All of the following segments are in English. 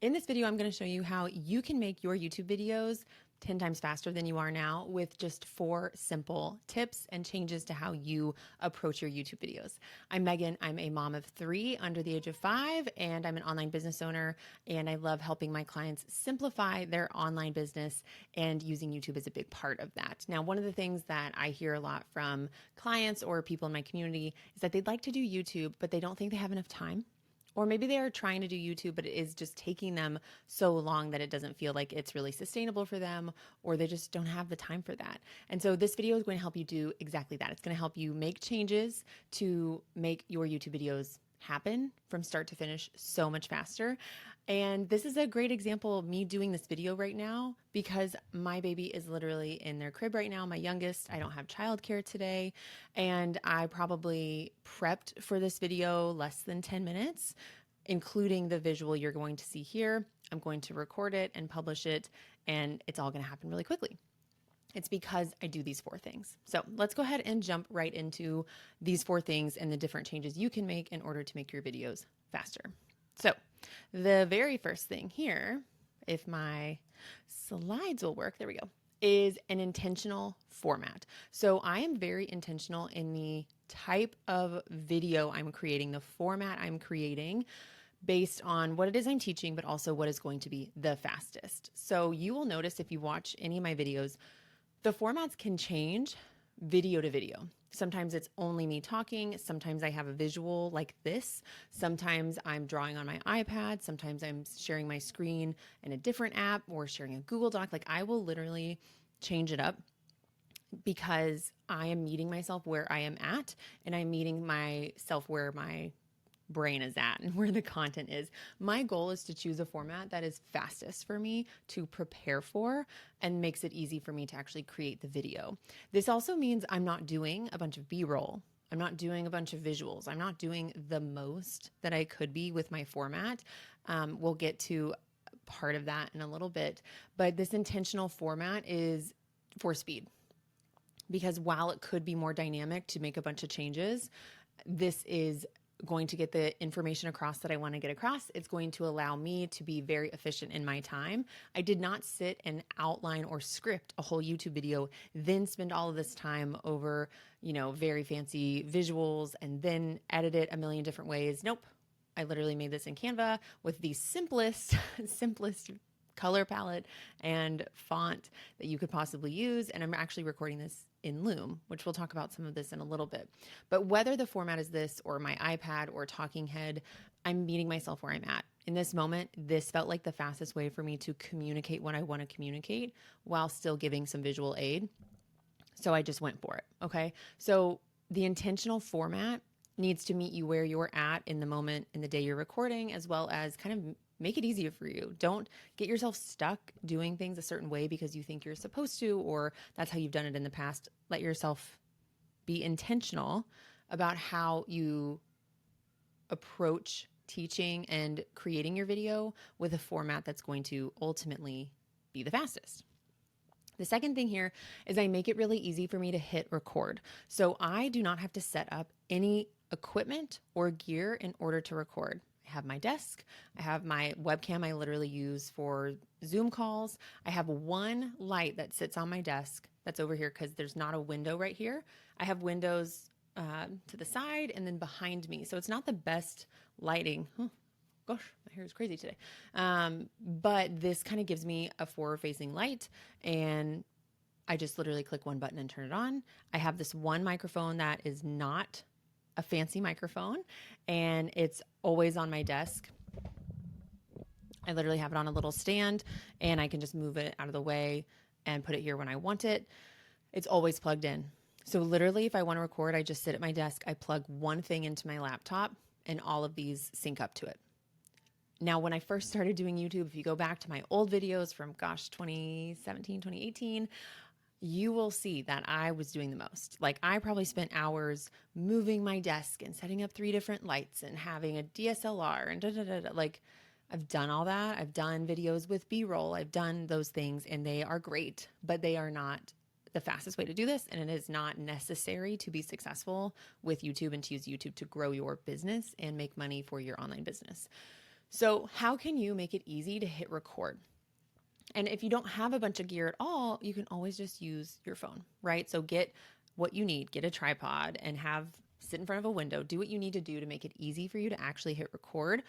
In this video, I'm going to show you how you can make your YouTube videos 10 times faster than you are now with just 4 simple tips and changes to how you approach your YouTube videos. I'm Megan. I'm a mom of 3 under the age of 5, and I'm an online business owner, and I love helping my clients simplify their online business, and using YouTube is a big part of that. Now, one of the things that I hear a lot from clients or people in my community is that they'd like to do YouTube, but they don't think they have enough time. Or maybe they are trying to do YouTube, but it is just taking them so long that it doesn't feel like it's really sustainable for them, or they just don't have the time for that. And so this video is going to help you do exactly that. It's going to help you make changes to make your YouTube videos happen from start to finish so much faster. And this is a great example of me doing this video right now because my baby is literally in their crib right now, my youngest. I don't have childcare today, and I probably prepped for this video less than 10 minutes, including the visual you're going to see here. I'm going to record it and publish it, and it's all going to happen really quickly. It's because I do these 4 things. So let's go ahead and jump right into these 4 things and the different changes you can make in order to make your videos faster. So the very first thing here, if my slides will work, there we go, is an intentional format. So I am very intentional in the type of video I'm creating, the format I'm creating, based on what it is I'm teaching, but also what is going to be the fastest. So you will notice if you watch any of my videos, the formats can change video to video. Sometimes it's only me talking. Sometimes I have a visual like this. Sometimes I'm drawing on my iPad. Sometimes I'm sharing my screen in a different app or sharing a Google Doc. Like, I will literally change it up because I am meeting myself where I am at, and I'm meeting myself where my brain is at and where the content is. My goal is to choose a format that is fastest for me to prepare for and makes it easy for me to actually create the video. This also means I'm not doing a bunch of B-roll. I'm not doing a bunch of visuals. I'm not doing the most that I could be with my format. We'll get to part of that in a little bit, but this intentional format is for speed, because while it could be more dynamic to make a bunch of changes, this is going to get the information across that I want to get across. It's going to allow me to be very efficient in my time. I did not sit and outline or script a whole YouTube video, then spend all of this time over, very fancy visuals and then edit it a million different ways. Nope. I literally made this in Canva with the simplest color palette and font that you could possibly use. And I'm actually recording this in Loom, which we'll talk about some of this in a little bit. But whether the format is this or my iPad or talking head, I'm meeting myself where I'm at. In this moment, this felt like the fastest way for me to communicate what I want to communicate while still giving some visual aid. So I just went for it. Okay. So the intentional format needs to meet you where you're at in the moment, in the day you're recording, as well as kind of make it easier for you. Don't get yourself stuck doing things a certain way because you think you're supposed to, or that's how you've done it in the past. Let yourself be intentional about how you approach teaching and creating your video with a format that's going to ultimately be the fastest. The second thing here is I make it really easy for me to hit record. So I do not have to set up any equipment or gear in order to record. I have my desk. I have my webcam I literally use for Zoom calls. I have one light that sits on my desk that's over here because there's not a window right here. I have windows to the side and then behind me. So it's not the best lighting. Gosh, my hair is crazy today. But this kind of gives me a forward-facing light, and I just literally click one button and turn it on. I have this one microphone that is not a fancy microphone, and it's always on my desk. I literally have it on a little stand, and I can just move it out of the way and put it here when I want it. It's always plugged in. So literally, if I want to record, I just sit at my desk, I plug one thing into my laptop, and all of these sync up to it. Now, when I first started doing YouTube, if you go back to my old videos from, 2017, 2018, you will see that I was doing the most. Like, I probably spent hours moving my desk and setting up 3 different lights and having a DSLR and da-da-da-da. Like, I've done all that. I've done videos with B-roll. I've done those things, and they are great, but they are not the fastest way to do this. And it is not necessary to be successful with YouTube and to use YouTube to grow your business and make money for your online business. So how can you make it easy to hit record? And if you don't have a bunch of gear at all, you can always just use your phone, right? So get what you need, get a tripod and sit in front of a window, do what you need to do to make it easy for you to actually hit record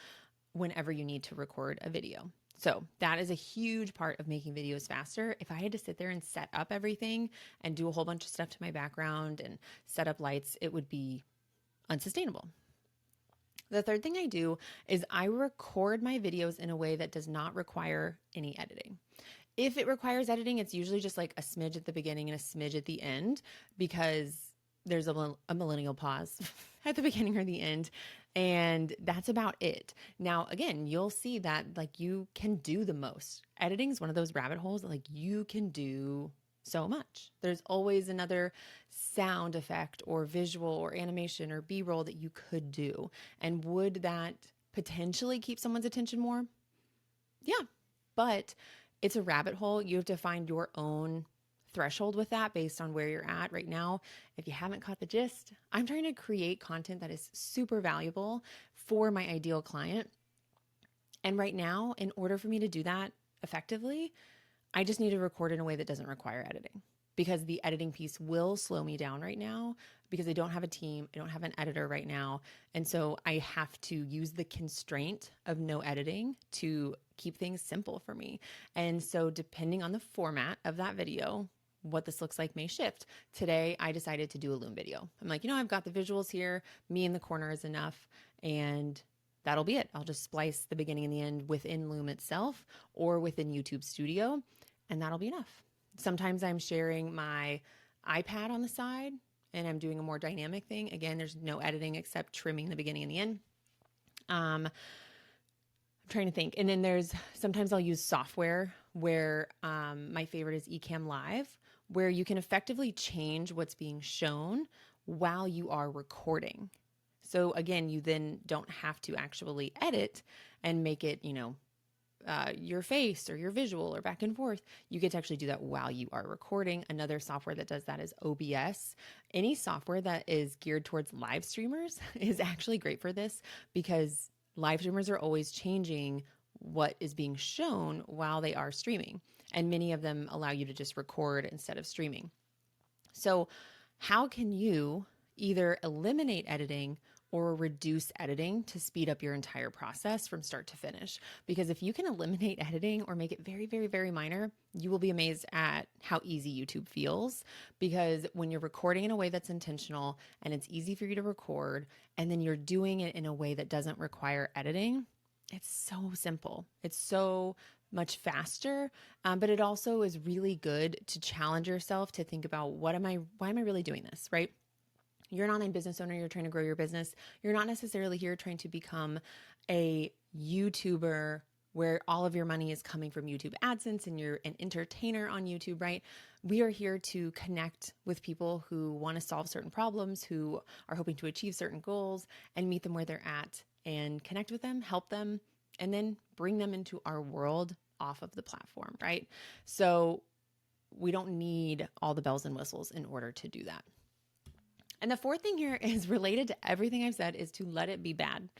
whenever you need to record a video. So that is a huge part of making videos faster. If I had to sit there and set up everything and do a whole bunch of stuff to my background and set up lights, it would be unsustainable. The third thing I do is I record my videos in a way that does not require any editing. If it requires editing, it's usually just like a smidge at the beginning and a smidge at the end, because there's a millennial pause at the beginning or the end. And that's about it. Now, again, you'll see that like you can do the most. Editing is one of those rabbit holes that like you can do so much. There's always another sound effect or visual or animation or B-roll that you could do. And would that potentially keep someone's attention more? Yeah, but it's a rabbit hole. You have to find your own threshold with that based on where you're at right now. If you haven't caught the gist, I'm trying to create content that is super valuable for my ideal client. And right now, in order for me to do that effectively, I just need to record in a way that doesn't require editing, because the editing piece will slow me down right now because I don't have a team. I don't have an editor right now. And so I have to use the constraint of no editing to keep things simple for me. And so depending on the format of that video, what this looks like may shift. Today, I decided to do a Loom video. I'm like, I've got the visuals here. Me in the corner is enough. And that'll be it. I'll just splice the beginning and the end within Loom itself or within YouTube Studio, and that'll be enough. Sometimes I'm sharing my iPad on the side and I'm doing a more dynamic thing. Again, there's no editing except trimming the beginning and the end. I'm trying to think. And then sometimes I'll use software where my favorite is Ecamm Live, where you can effectively change what's being shown while you are recording. So again, you then don't have to actually edit and make it, your face or your visual or back and forth. You get to actually do that while you are recording. Another software that does that is OBS. Any software that is geared towards live streamers is actually great for this, because live streamers are always changing what is being shown while they are streaming. And many of them allow you to just record instead of streaming. So how can you either eliminate editing or reduce editing to speed up your entire process from start to finish? Because if you can eliminate editing or make it very, very, very minor, you will be amazed at how easy YouTube feels. Because when you're recording in a way that's intentional and it's easy for you to record, and then you're doing it in a way that doesn't require editing, it's so simple. It's so much faster, but it also is really good to challenge yourself to think about why am I really doing this, right? You're an online business owner, you're trying to grow your business. You're not necessarily here trying to become a YouTuber where all of your money is coming from YouTube AdSense and you're an entertainer on YouTube, right? We are here to connect with people who want to solve certain problems, who are hoping to achieve certain goals, and meet them where they're at and connect with them, help them, and then bring them into our world off of the platform, right? So we don't need all the bells and whistles in order to do that. And the fourth thing here is related to everything I've said, is to let it be bad.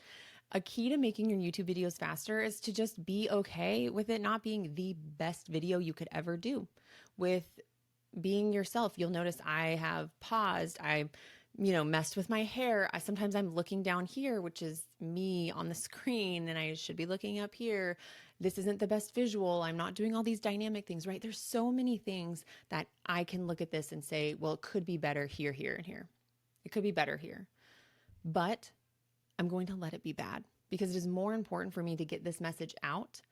A key to making your YouTube videos faster is to just be okay with it not being the best video you could ever do. With being yourself, you'll notice I have paused. I messed with my hair. Sometimes I'm looking down here, which is me on the screen, and I should be looking up here. This isn't the best visual. I'm not doing all these dynamic things, right? There's so many things that I can look at this and say, well, it could be better here, here, and here. It could be better here, but I'm going to let it be bad, because it is more important for me to get this message out,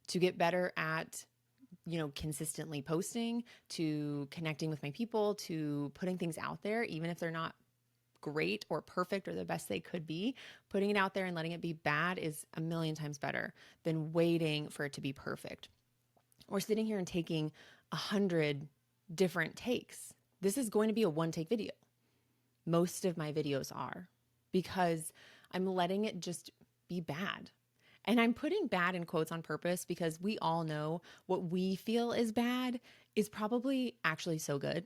to get better at, consistently posting, to connecting with my people, to putting things out there, even if they're not great or perfect or the best they could be. Putting it out there and letting it be bad is a million times better than waiting for it to be perfect or sitting here and taking 100 different takes. This is going to be a one-take video. Most of my videos are, because I'm letting it just be bad. And I'm putting bad in quotes on purpose, because we all know what we feel is bad is probably actually so good.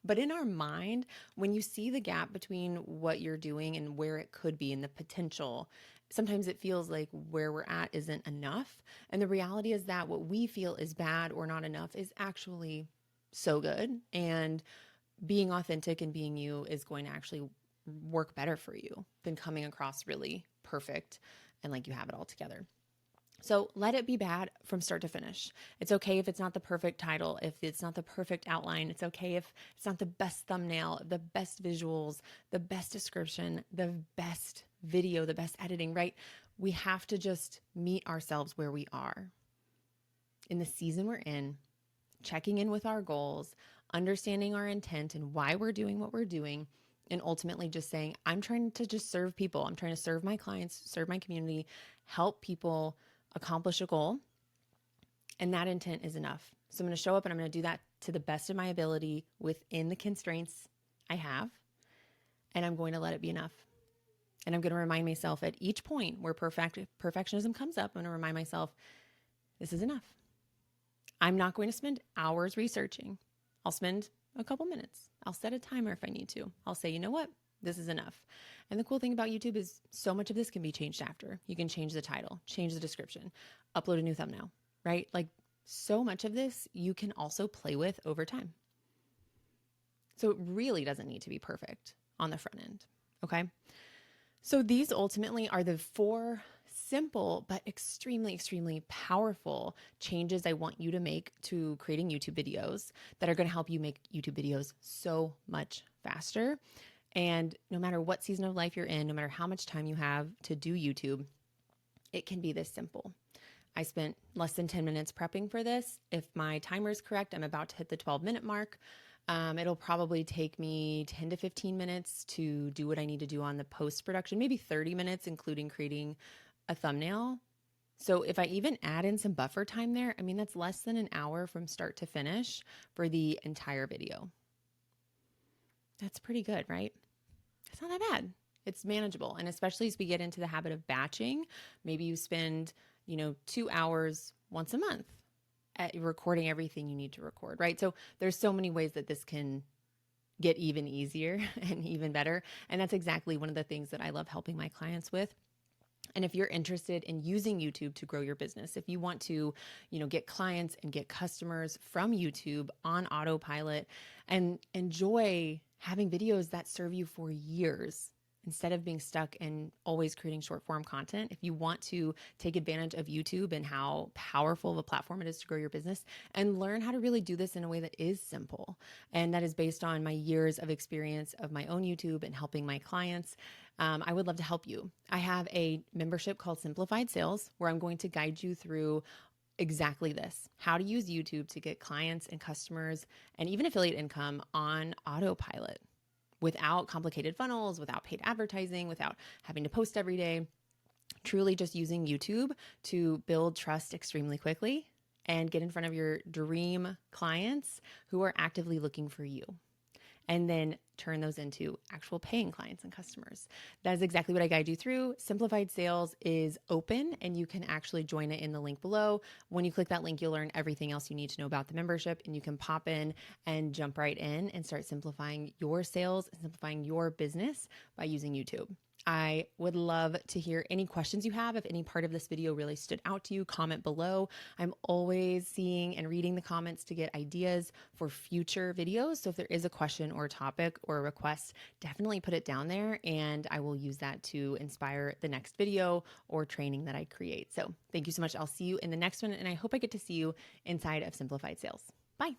But in our mind, when you see the gap between what you're doing and where it could be and the potential, sometimes it feels like where we're at isn't enough. And the reality is that what we feel is bad or not enough is actually so good. And being authentic and being you is going to actually work better for you than coming across really perfect and like you have it all together. So let it be bad from start to finish. It's okay if it's not the perfect title, if it's not the perfect outline. It's okay if it's not the best thumbnail, the best visuals, the best description, the best video, the best editing, right? We have to just meet ourselves where we are in the season we're in, checking in with our goals, understanding our intent and why we're doing what we're doing, and ultimately just saying, I'm trying to just serve people. I'm trying to serve my clients, serve my community, help people accomplish a goal. And that intent is enough. So I'm going to show up and I'm going to do that to the best of my ability within the constraints I have. And I'm going to let it be enough. And I'm going to remind myself at each point where perfectionism comes up, I'm going to remind myself, this is enough. I'm not going to spend hours researching. I'll spend a couple minutes. I'll set a timer if I need to. I'll say, you know what? This is enough. And the cool thing about YouTube is so much of this can be changed after. You can change the title, change the description, upload a new thumbnail, right? Like so much of this you can also play with over time. So it really doesn't need to be perfect on the front end, okay? So these ultimately are the 4 simple but extremely, extremely powerful changes I want you to make to creating YouTube videos that are going to help you make YouTube videos so much faster. And no matter what season of life you're in, no matter how much time you have to do YouTube, it can be this simple. I spent less than 10 minutes prepping for this. If my timer is correct, I'm about to hit the 12-minute mark. It'll probably take me 10 to 15 minutes to do what I need to do on the post-production, maybe 30 minutes, including creating a thumbnail. So if I even add in some buffer time there, I mean, that's less than an hour from start to finish for the entire video. That's pretty good, right? It's not that bad. It's manageable. And especially as we get into the habit of batching, maybe you spend, 2 hours once a month at recording everything you need to record, right? So there's so many ways that this can get even easier and even better. And that's exactly one of the things that I love helping my clients with. And if you're interested in using YouTube to grow your business, if you want to, get clients and get customers from YouTube on autopilot and enjoy having videos that serve you for years instead of being stuck in always creating short form content, if you want to take advantage of YouTube and how powerful of a platform it is to grow your business and learn how to really do this in a way that is simple and that is based on my years of experience of my own YouTube and helping my clients, I would love to help you. I have a membership called Simplified Sales where I'm going to guide you through exactly this, how to use YouTube to get clients and customers and even affiliate income on autopilot without complicated funnels, without paid advertising, without having to post every day, truly just using YouTube to build trust extremely quickly and get in front of your dream clients who are actively looking for you. And then turn those into actual paying clients and customers. That is exactly what I guide you through. Simplified Sales is open and you can actually join it in the link below. When you click that link, you'll learn everything else you need to know about the membership and you can pop in and jump right in and start simplifying your sales and simplifying your business by using YouTube. I would love to hear any questions you have. If any part of this video really stood out to you, comment below. I'm always seeing and reading the comments to get ideas for future videos. So if there is a question or a topic or a request, definitely put it down there and I will use that to inspire the next video or training that I create. So thank you so much. I'll see you in the next one and I hope I get to see you inside of Simplified Sales. Bye.